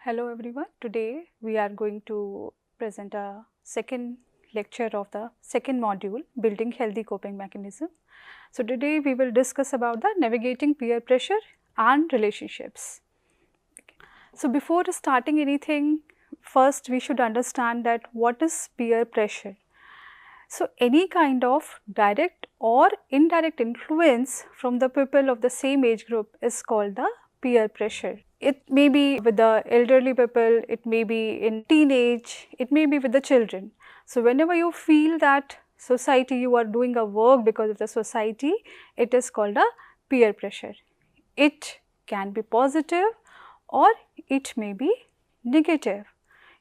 Hello everyone. Today we are going to present a second lecture of the second module, Building Healthy Coping Mechanism. So today we will discuss about the navigating peer pressure and relationships. So before starting anything, first we should understand that what is peer pressure. So any kind of direct or indirect influence from the people of the same age group is called the peer pressure. It may be with the elderly people, it may be in teenage, it may be with the children. So whenever you feel that society, you are doing a work because of the society, it is called a peer pressure. It can be positive or it may be negative.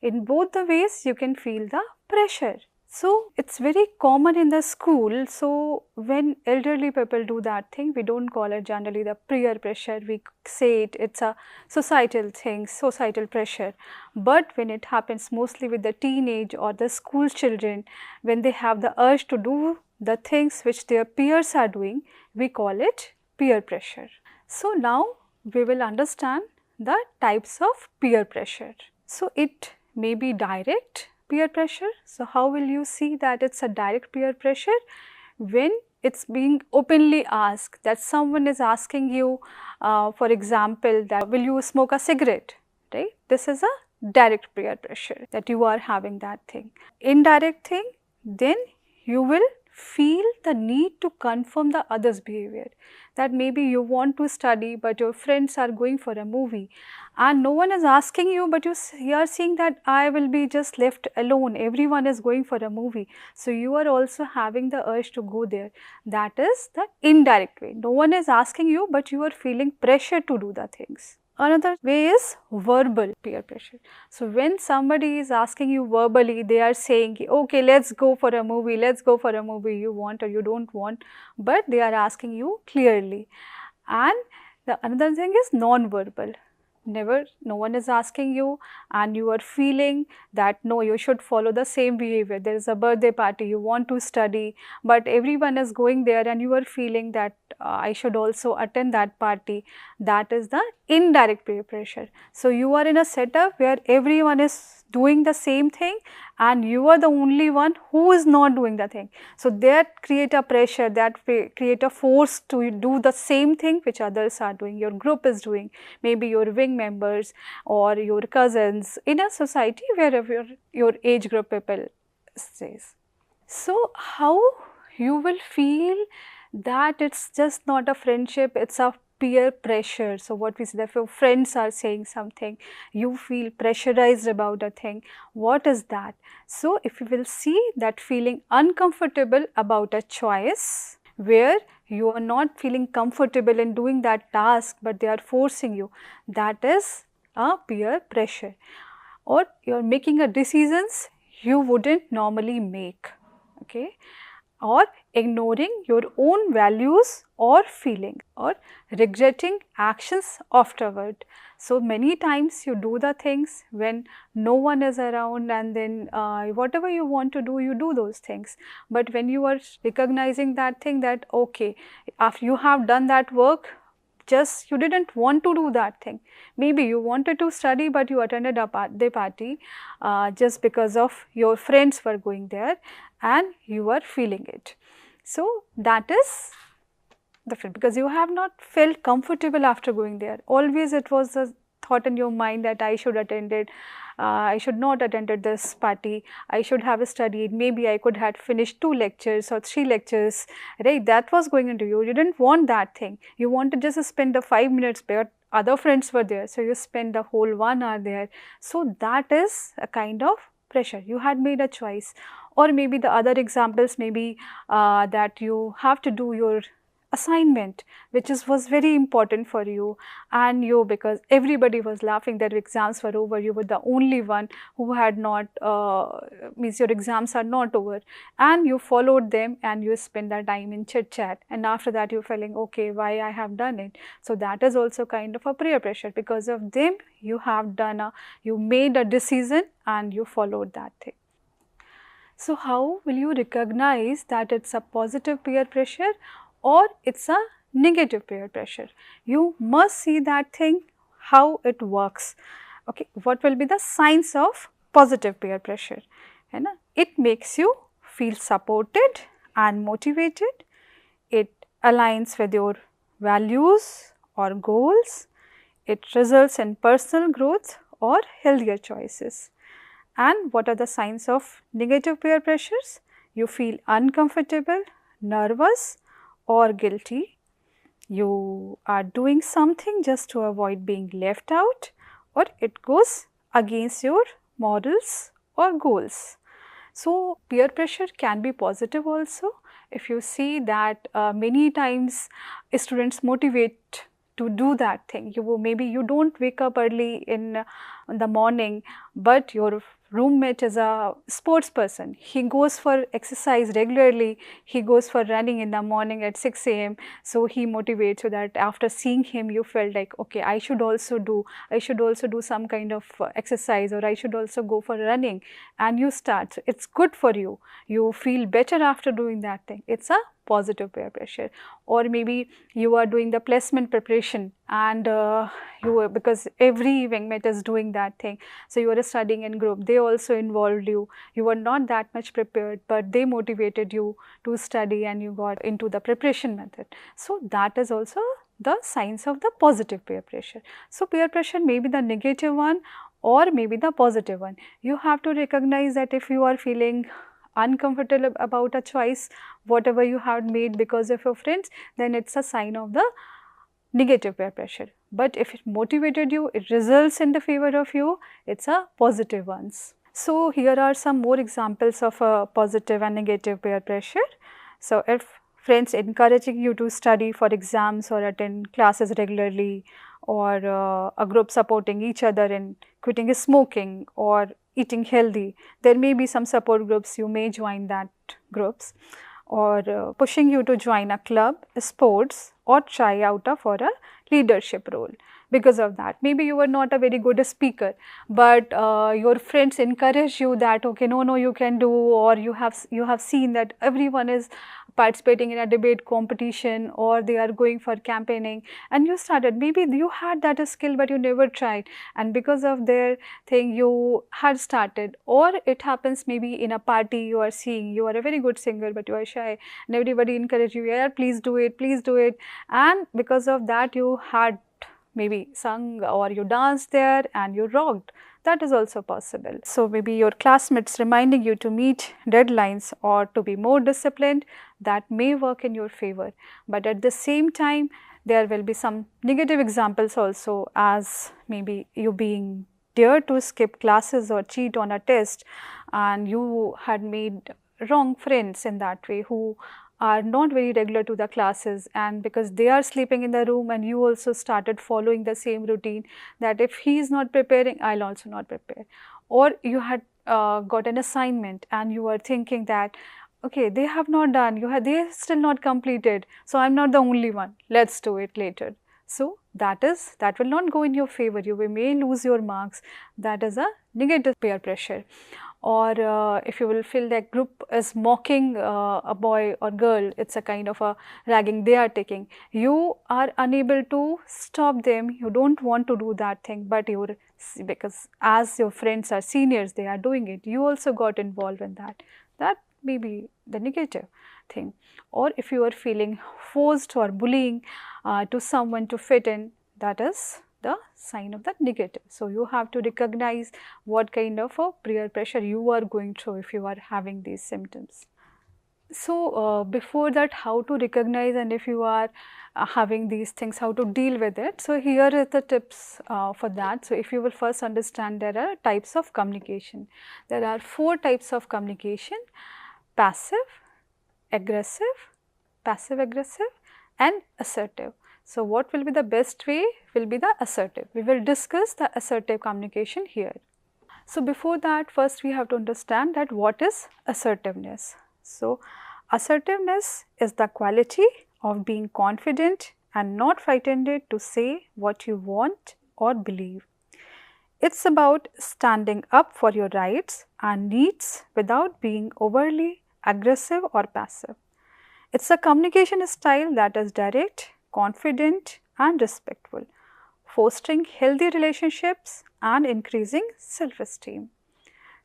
In both the ways you can feel the pressure. So it's very common in the school. So when elderly people do that thing, we don't call it generally the peer pressure. We say it's a societal thing, societal pressure. But when it happens mostly with the teenage or the school children, when they have the urge to do the things which their peers are doing, we call it peer pressure. So now we will understand the types of peer pressure. So it may be direct peer pressure. So how will you see that it's a direct peer pressure? When it's being openly asked, that someone is asking you, for example, that will you smoke a cigarette, right? This is a direct peer pressure, that you are having that thing. Indirect thing, then you will feel the need to confirm the other's behavior, that maybe you want to study but your friends are going for a movie and no one is asking you, but you are seeing that I will be just left alone, everyone is going for a movie. So you are also having the urge to go there. That is the indirect way. No one is asking you, but you are feeling pressure to do the things. Another way is verbal peer pressure. So when somebody is asking you verbally, they are saying, okay, let's go for a movie, you want or you don't want, but they are asking you clearly. And the another thing is non-verbal. No one is asking you and you are feeling that no, you should follow the same behavior. There is a birthday party, you want to study, but everyone is going there and you are feeling that I should also attend that party. That is the indirect peer pressure. So you are in a setup where everyone is doing the same thing and you are the only one who is not doing the thing. So that create a pressure, that create a force to do the same thing which others are doing, your group is doing, maybe your wing members or your cousins in a society wherever your age group people stays. So how you will feel that it's just not a friendship, it's a peer pressure. So what we say, that if friends are saying something, you feel pressurized about a thing. What is that? So if you will see that feeling uncomfortable about a choice, where you are not feeling comfortable in doing that task, but they are forcing you, that is a peer pressure. Or you are making a decisions you wouldn't normally make, okay? Or ignoring your own values or feeling, or regretting actions afterward. So many times you do the things when no one is around, and then whatever you want to do, you do those things. But when you are recognizing that thing, that okay, after you have done that work, just you didn't want to do that thing. Maybe you wanted to study, but you attended a birthday party just because of your friends were going there and you are feeling it. So that is different because you have not felt comfortable after going there. Always it was a thought in your mind that I should attend it, I should not attended this party, I should have studied, maybe I could have finished 2 lectures or 3 lectures, right? That was going into you. You didn't want that thing. You wanted just to spend the 5 minutes, but other friends were there, so you spend the whole 1 hour there. So that is a kind of pressure. You had made a choice. Or maybe the other examples may be that you have to do your assignment which was very important for you, and you, because everybody was laughing that exams were over, you were the only one who had not means your exams are not over, and you followed them and you spend that time in chit chat, and after that you're feeling okay, why I have done it. So that is also kind of a peer pressure. Because of them you have done you made a decision and you followed that thing. So how will you recognize that it's a positive peer pressure or it's a negative peer pressure? You must see that thing, how it works. Okay, what will be the signs of positive peer pressure? It makes you feel supported and motivated. It aligns with your values or goals. It results in personal growth or healthier choices. And what are the signs of negative peer pressures? You feel uncomfortable, nervous or guilty. You are doing something just to avoid being left out, or it goes against your morals or goals. So, peer pressure can be positive also. If you see that many times students motivate to do that thing, maybe you do not wake up early in the morning, but your roommate is a sports person. He goes for exercise regularly, he goes for running in the morning at 6 a.m. So, he motivates you that after seeing him you felt like, okay, I should also do some kind of exercise, or I should also go for running, and you start. So, it is good for you, you feel better after doing that thing. It is a positive peer pressure. Or maybe you are doing the placement preparation, and because every wingmate is doing that thing, so you are studying in group, they also involved you, you were not that much prepared, but they motivated you to study and you got into the preparation method. So, that is also the signs of the positive peer pressure. So, peer pressure may be the negative one or maybe the positive one. You have to recognize that if you are feeling uncomfortable about a choice, whatever you have made because of your friends, then it is a sign of the negative peer pressure. But if it motivated you, it results in the favor of you, it is a positive ones. So, here are some more examples of a positive and negative peer pressure. So, if friends encouraging you to study for exams or attend classes regularly, or a group supporting each other in quitting smoking or eating healthy, there may be some support groups, you may join that groups, or pushing you to join a club, sports, or try out for a leadership role. Because of that, maybe you were not a very good speaker, but your friends encourage you that, okay, no, you can do, or you have seen that everyone is participating in a debate competition, or they are going for campaigning, and you started. Maybe you had that skill but you never tried, and because of their thing you had started. Or it happens maybe in a party, you are seeing you are a very good singer but you are shy, and everybody encourage you, yeah, please do it, and because of that you had maybe sung or you danced there and you rocked. That is also possible. So, maybe your classmates reminding you to meet deadlines or to be more disciplined, that may work in your favor. But at the same time, there will be some negative examples also, as maybe you being dared to skip classes or cheat on a test, and you had made wrong friends in that way who are not very regular to the classes, and because they are sleeping in the room and you also started following the same routine, that if he is not preparing, I will also not prepare. Or you had got an assignment and you are thinking that, okay, they have not done, they have still not completed, so I am not the only one, let us do it later. So, that will not go in your favor, you may lose your marks. That is a negative peer pressure. Or if you will feel that group is mocking a boy or girl, it is a kind of a ragging they are taking, you are unable to stop them, you do not want to do that thing, but because as your friends are seniors, they are doing it, you also got involved in that. That may be the negative thing. Or if you are feeling forced or bullying to someone to fit in, that is the sign of the negative. So, you have to recognize what kind of a peer pressure you are going through if you are having these symptoms. So, before that, how to recognize, and if you are having these things, how to deal with it. So, here is the tips for that. So, if you will first understand, there are types of communication. There are 4 types of communication: passive, aggressive, passive aggressive, and assertive. So, what will be the best way will be the assertive. We will discuss the assertive communication here. So, before that, first we have to understand that what is assertiveness. So, assertiveness is the quality of being confident and not frightened to say what you want or believe. It is about standing up for your rights and needs without being overly aggressive or passive. It is a communication style that is direct, confident and respectful, fostering healthy relationships and increasing self-esteem.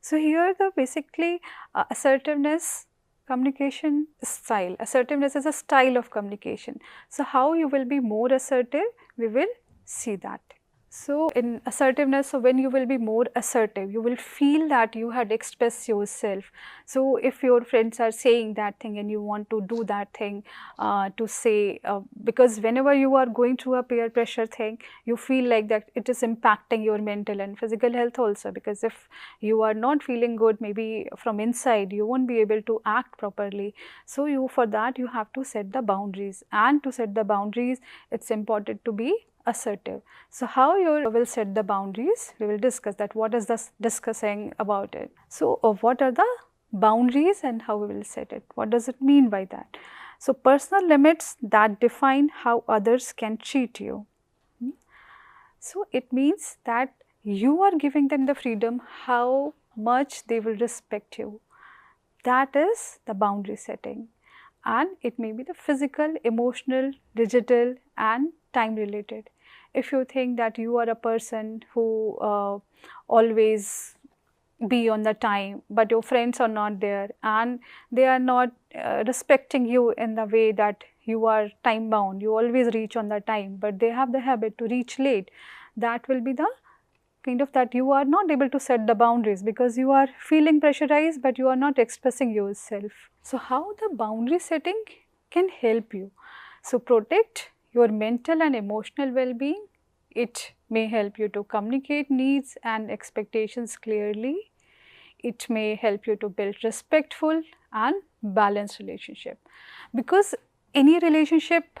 So here the basically assertiveness, communication style. Assertiveness is a style of communication. So how you will be more assertive, we will see that. So in assertiveness, so when you will be more assertive, you will feel that you had expressed yourself. So if your friends are saying that thing and you want to do that thing to say, because whenever you are going through a peer pressure thing, you feel like that it is impacting your mental and physical health also, because if you are not feeling good, maybe from inside, you won't be able to act properly. So you, for that you have to set the boundaries, and to set the boundaries, it's important to be assertive. So how you will set the boundaries, we will discuss that. What is this discussing about it? So what are the boundaries and how we will set it? What does it mean by that? So personal limits that define how others can treat you. So it means that you are giving them the freedom how much they will respect you. That is the boundary setting, and it may be the physical, emotional, digital and time related. If you think that you are a person who always be on the time, but your friends are not there and they are not respecting you in the way that you are time bound, you always reach on the time, but they have the habit to reach late, that will be the kind of that you are not able to set the boundaries because you are feeling pressurized but you are not expressing yourself. So how the boundary setting can help you? So protect your mental and emotional well-being. It may help you to communicate needs and expectations clearly. It may help you to build respectful and balanced relationship, because any relationship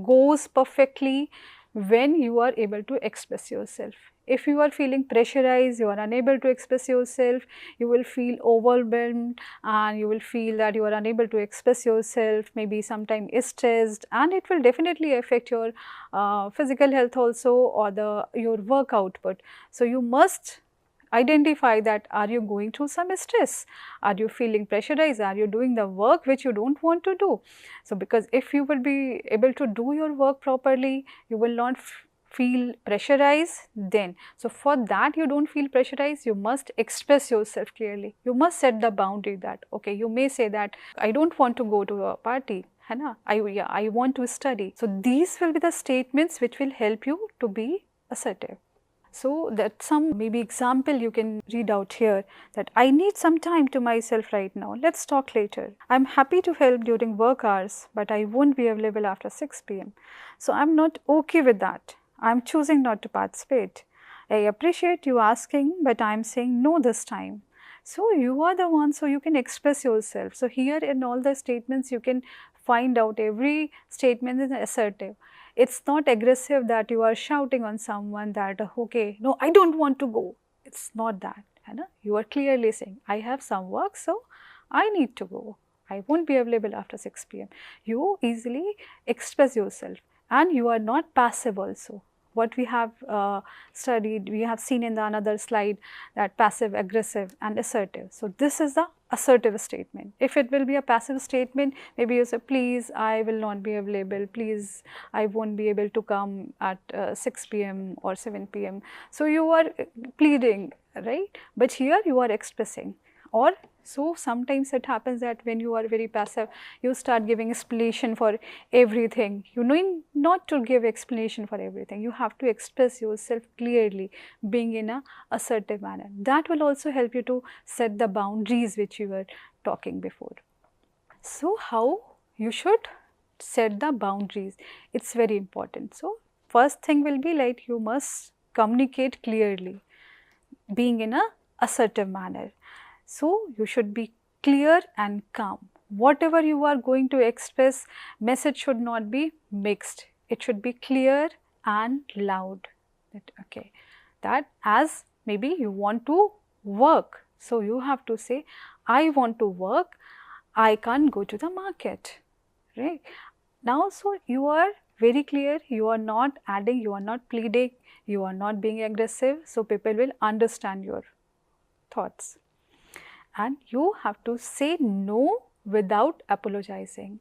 goes perfectly when you are able to express yourself. If you are feeling pressurized, you are unable to express yourself, you will feel overwhelmed and you will feel that you are unable to express yourself, maybe sometimes stressed, and it will definitely affect your physical health also, or your work output. So you must identify that, are you going through some stress, are you feeling pressurized, are you doing the work which you don't want to do. So because if you will be able to do your work properly, you will not feel pressurized then. So for that you don't feel pressurized, you must express yourself clearly. You must set the boundary that, okay, you may say that I don't want to go to a party, है ना, I want to study. So these will be the statements which will help you to be assertive. So that some maybe example you can read out here, that I need some time to myself right now. Let's talk later. I'm happy to help during work hours, but I won't be available after 6 p.m. So I'm not okay with that. I'm choosing not to participate. I appreciate you asking, but I'm saying no this time. So you are the one, so you can express yourself. So here in all the statements you can find out every statement is assertive. It's not aggressive that you are shouting on someone that, okay, no, I don't want to go. It's not that. You are clearly saying, I have some work, so I need to go. I won't be available after 6 p.m. You easily express yourself, and you are not passive also. What we have studied, we have seen in the another slide, that passive, aggressive and assertive. So this is the assertive statement. If it will be a passive statement, maybe you say, please, I will not be available, please, I won't be able to come at 6 p.m. or 7 p.m. So you are pleading, right? But here you are expressing. Or so sometimes it happens that when you are very passive, you start giving explanation for everything. You knowing not to give explanation for everything. You have to express yourself clearly, being in a assertive manner. That will also help you to set the boundaries which you were talking before. So how you should set the boundaries? It's very important. So first thing will be like, you must communicate clearly, being in a assertive manner. So you should be clear and calm. Whatever you are going to express, message should not be mixed. It should be clear and loud. Okay, that as maybe you want to work. So you have to say, I want to work, I can't go to the market, right? Now, so you are very clear, you are not adding, you are not pleading, you are not being aggressive. So people will understand your thoughts. And you have to say no without apologizing.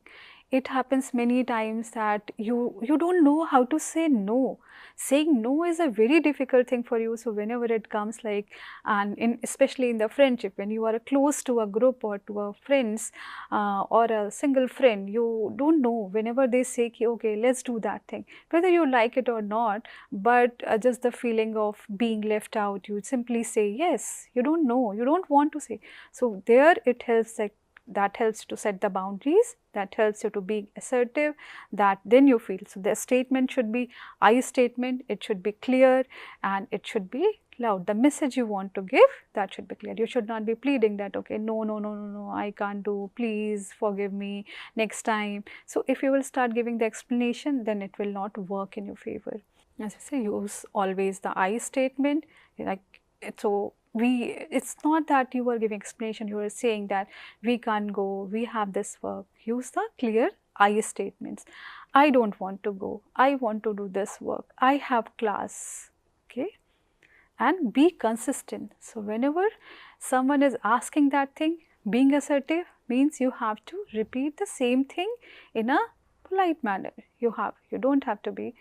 it happens many times that you don't know how to say no. Saying no is a very difficult thing for you. So whenever it comes like, and especially in the friendship, when you are close to a group or to a friends or a single friend, you don't know, whenever they say okay, let's do that thing, whether you like it or not, but just the feeling of being left out, you simply say yes. You don't know, you don't want to say. So there it helps, like that helps to set the boundaries, that helps you to be assertive, that then you feel. So the statement should be I statement, it should be clear and it should be loud. The message you want to give, that should be clear. You should not be pleading that okay, no, no, no, no, no, I can't do, please forgive me next time. So if you will start giving the explanation, then it will not work in your favor. As I say, use always the I statement, like so it's not that you are giving explanation, you are saying that we can't go, we have this work. Use the clear I statements. I don't want to go, I want to do this work, I have class, okay, and be consistent. So whenever someone is asking that thing, being assertive means you have to repeat the same thing in a polite manner. You don't have to be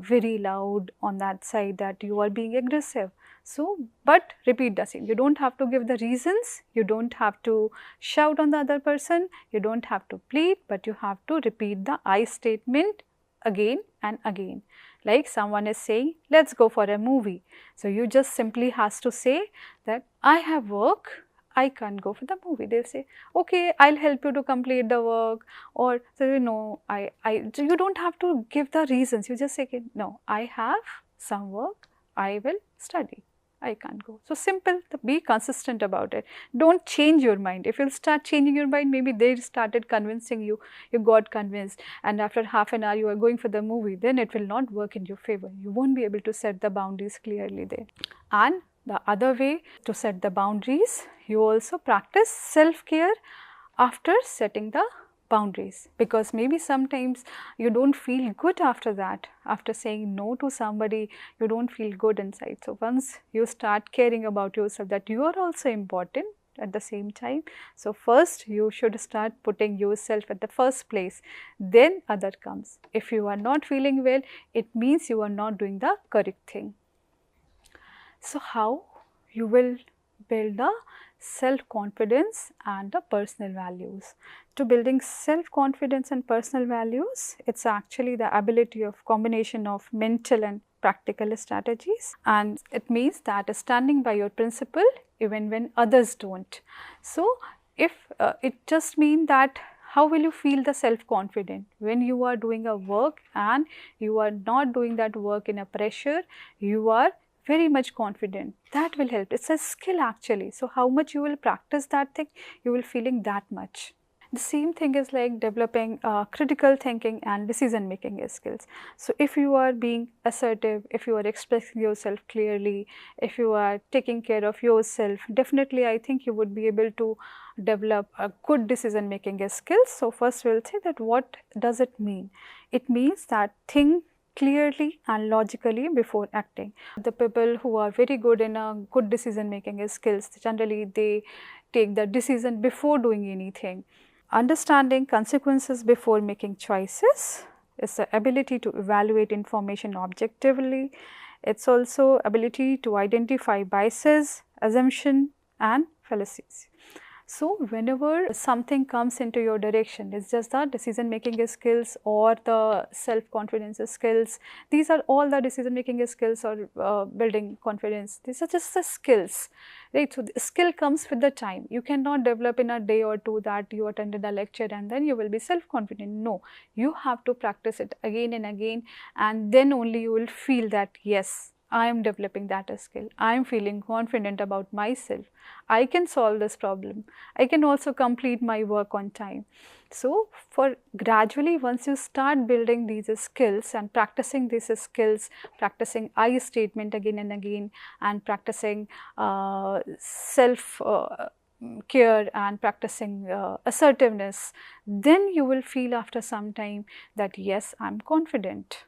very loud on that side that you are being aggressive. So, but repeat the same. You don't have to give the reasons, you don't have to shout on the other person, you don't have to plead, but you have to repeat the I statement again and again. Like someone is saying, let's go for a movie. So you just simply has to say that I have work, I can't go for the movie. They'll say, okay, I'll help you to complete the work, or so you know, so you don't have to give the reasons. You just say, no, I have some work, I will study, I can't go. So simple, be consistent about it. Don't change your mind. If you'll start changing your mind, maybe they started convincing you, you got convinced, and after half an hour you are going for the movie, then it will not work in your favor. You won't be able to set the boundaries clearly there. And the other way to set the boundaries, you also practice self-care after setting the boundaries, because maybe sometimes you don't feel good after that. After saying no to somebody, you don't feel good inside. So once you start caring about yourself, that you are also important at the same time. So first you should start putting yourself at the first place, then other comes. If you are not feeling well, it means you are not doing the correct thing. So how you will build the self-confidence and the personal values? To building self-confidence and personal values, it's actually the ability of combination of mental and practical strategies, and it means that standing by your principle even when others don't. So if it just means that how will you feel the self-confident when you are doing a work and you are not doing that work in a pressure, you are very much confident. That will help. It's a skill actually. So how much you will practice that thing, you will feeling that much. The same thing is like developing critical thinking and decision making skills. So if you are being assertive, if you are expressing yourself clearly, if you are taking care of yourself, definitely I think you would be able to develop a good decision making skills. So first we will say that what does it mean? It means that think clearly and logically before acting. The people who are very good in a good decision making skills, generally they take the decision before doing anything. Understanding consequences before making choices is the ability to evaluate information objectively. It's also ability to identify biases, assumption and fallacies. So whenever something comes into your direction, it's just the decision making skills or the self-confidence skills. These are all the decision making skills or building confidence. These are just the skills, right? So the skill comes with the time. You cannot develop in a day or two that you attended a lecture and then you will be self-confident. No, you have to practice it again and again, and then only you will feel that yes, I am developing that skill. I am feeling confident about myself. I can solve this problem. I can also complete my work on time. So for gradually, once you start building these skills and practicing these skills, practicing I statement again and again, and practicing self care and practicing assertiveness, then you will feel after some time that yes, I am confident.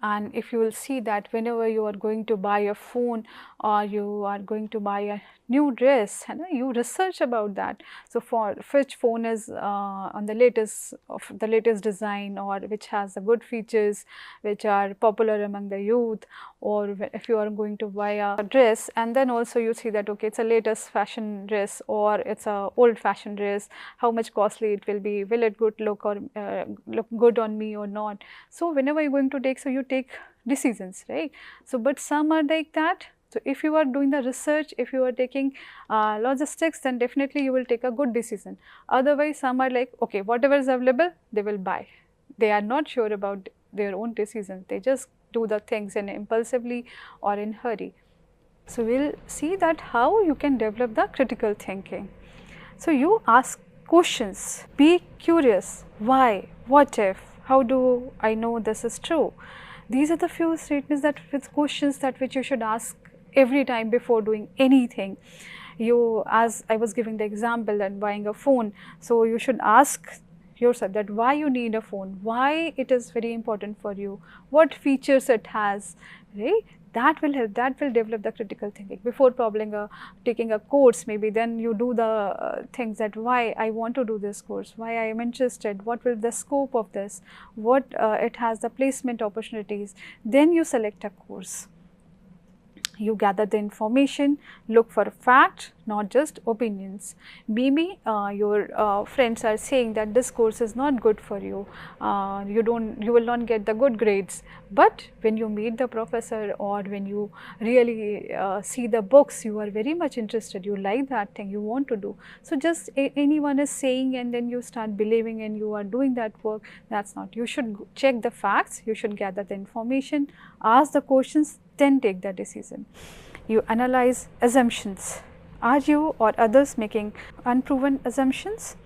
And if you will see that whenever you are going to buy a phone or you are going to buy a new dress, you research about that. So for which phone is on the latest design, or which has the good features which are popular among the youth, or if you are going to buy a dress, and then also you see that okay, it's a latest fashion dress or it's a old fashioned dress, how much costly it will be, will it good look or look good on me or not. So whenever you're going to take, so you take decisions, right? So but some are like that. So if you are doing the research, if you are taking logistics, then definitely you will take a good decision. Otherwise some are like, okay, whatever is available they will buy. They are not sure about their own decisions, they just do the things in impulsively or in hurry. So we'll see that how you can develop the critical thinking. So you ask questions, be curious, why, what if, how do I know this is true? These are the few statements that with questions that which you should ask every time before doing anything. You, as I was giving the example that buying a phone, so you should ask yourself that why you need a phone, why it is very important for you, what features it has, right? That will help, that will develop the critical thinking. Before probably taking a course, maybe then you do the things that why I want to do this course, why I am interested, what will the scope of this, what it has the placement opportunities, then you select a course. You gather the information, look for facts, not just opinions. Maybe your friends are saying that this course is not good for you, you will not get the good grades. But when you meet the professor or when you really see the books, you are very much interested, you like that thing, you want to do. So just anyone is saying and then you start believing and you are doing that work, that's not. You should check the facts, you should gather the information, ask the questions, then take the decision. You analyze assumptions. Are you or others making unproven assumptions?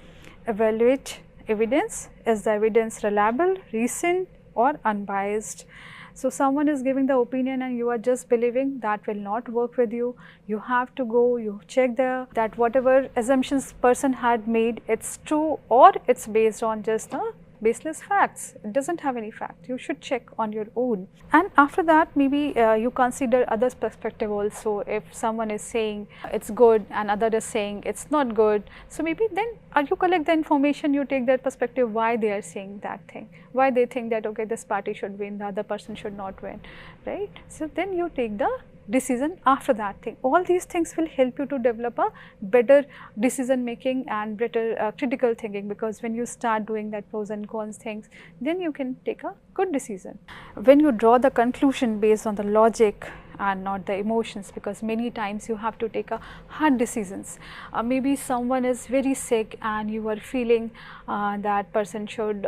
Evaluate evidence. Is the evidence reliable, recent or unbiased? So someone is giving the opinion and you are just believing, that will not work with you. You have to go, you check that whatever assumptions person had made, it's true or it's based on just the baseless facts. It doesn't have any fact. You should check on your own. And after that, maybe you consider others' perspective also. If someone is saying it's good and other is saying it's not good, so maybe then you collect the information, you take their perspective, why they are saying that thing, why they think that okay, this party should win, the other person should not win, right? So then you take the decision after that thing. All these things will help you to develop a better decision making and better critical thinking, because when you start doing that pros and cons things, then you can take a good decision. When you draw the conclusion based on the logic and not the emotions, because many times you have to take a hard decisions. Maybe someone is very sick and you are feeling that person should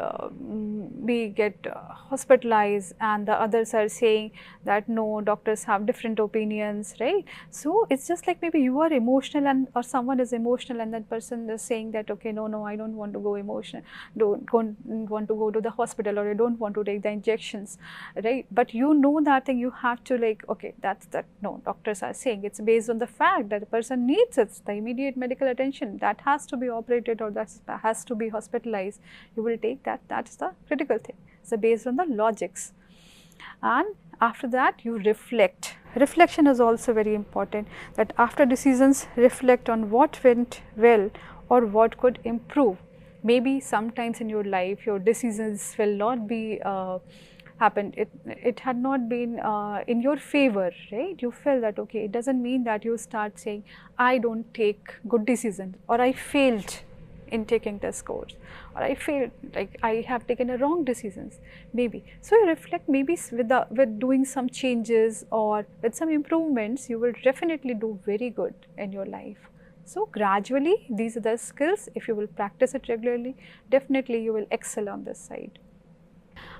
get hospitalized, and the others are saying that no, doctors have different opinions, right? So it's just like maybe you are emotional and or someone is emotional and that person is saying that okay, no, I don't want to go emotional, don't want to go to the hospital, or I don't want to take the injections, right? But you know that thing, you have to like, okay, that's that, no, doctors are saying it's based on the fact that the person needs it, the immediate medical attention, that has to be operated or that has to be hospitalized, you will take that. That's the critical thing. So based on the logics. And after that you reflect. Reflection is also very important, that after decisions, reflect on what went well or what could improve. Maybe sometimes in your life your decisions will not be happened, it had not been in your favor, right? You feel that okay, it doesn't mean that you start saying I don't take good decisions, or I failed in taking this course, or I failed, like I have taken a wrong decisions, maybe. So you reflect, maybe with doing some changes or with some improvements, you will definitely do very good in your life. So gradually these are the skills, if you will practice it regularly, definitely you will excel on this side.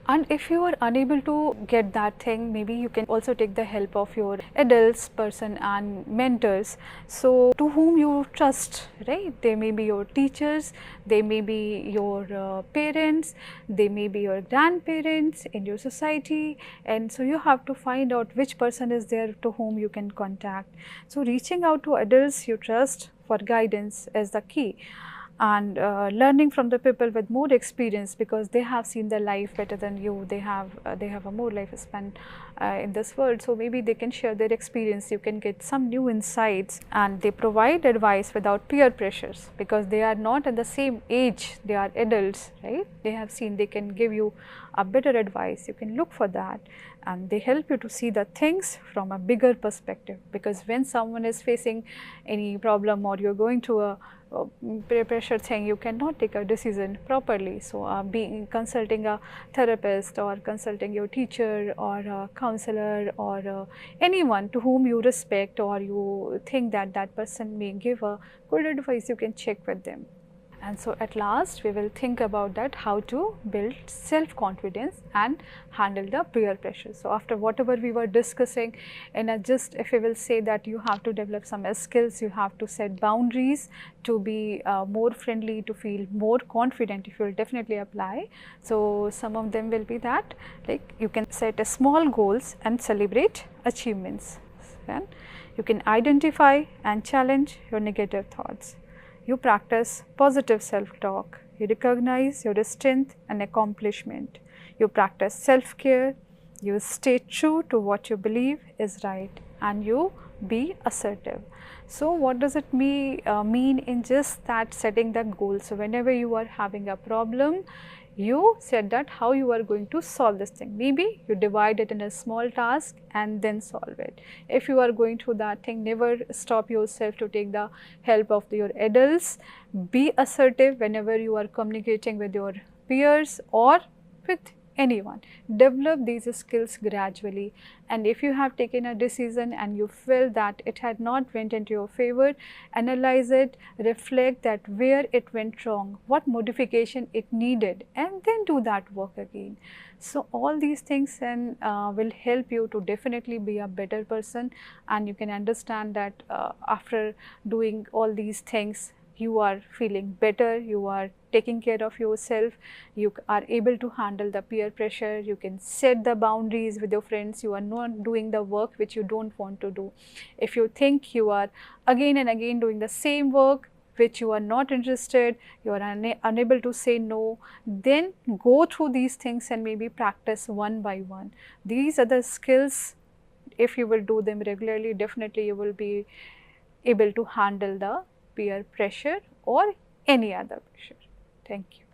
And if you are unable to get that thing, maybe you can also take the help of your adults person and mentors, so to whom you trust, right? They may be your teachers, they may be your parents, they may be your grandparents in your society, and so you have to find out which person is there to whom you can contact. So reaching out to adults you trust for guidance is the key. and learning from the people with more experience, because they have seen the life better than you. They have a more lifespan in this world, so maybe they can share their experience. You can get some new insights, and they provide advice without peer pressures, because they are not at the same age, they are adults, right? They have seen, they can give you a better advice. You can look for that, and they help you to see the things from a bigger perspective, because when someone is facing any problem or you're going through a peer pressure thing, you cannot take a decision properly. So being consulting a therapist, or consulting your teacher, or a counselor, or anyone to whom you respect, or you think that that person may give a good advice, you can check with them. And so at last we will think about that, how to build self-confidence and handle the peer pressure. So after whatever we were discussing, and just if we will say that you have to develop some skills, you have to set boundaries to be more friendly, to feel more confident, if you will definitely apply. So some of them will be that, like you can set a small goals and celebrate achievements, and you can identify and challenge your negative thoughts. You practice positive self-talk, you recognize your strength and accomplishment, you practice self-care, you stay true to what you believe is right, and you be assertive. So what does it mean in just that setting the goal? So whenever you are having a problem, you said that how you are going to solve this thing. Maybe you divide it in a small task and then solve it. If you are going through that thing, never stop yourself to take the help of your adults. Be assertive whenever you are communicating with your peers or with anyone. Develop these skills gradually, and if you have taken a decision and you feel that it had not went into your favor, analyze it, reflect that where it went wrong, what modification it needed, and then do that work again. So all these things then will help you to definitely be a better person, and you can understand that after doing all these things, you are feeling better, you are taking care of yourself, you are able to handle the peer pressure, you can set the boundaries with your friends, you are not doing the work which you don't want to do. If you think you are again and again doing the same work which you are not interested, you are unable to say no, then go through these things and maybe practice one by one. These are the skills, if you will do them regularly, definitely you will be able to handle the peer pressure or any other pressure. Thank you.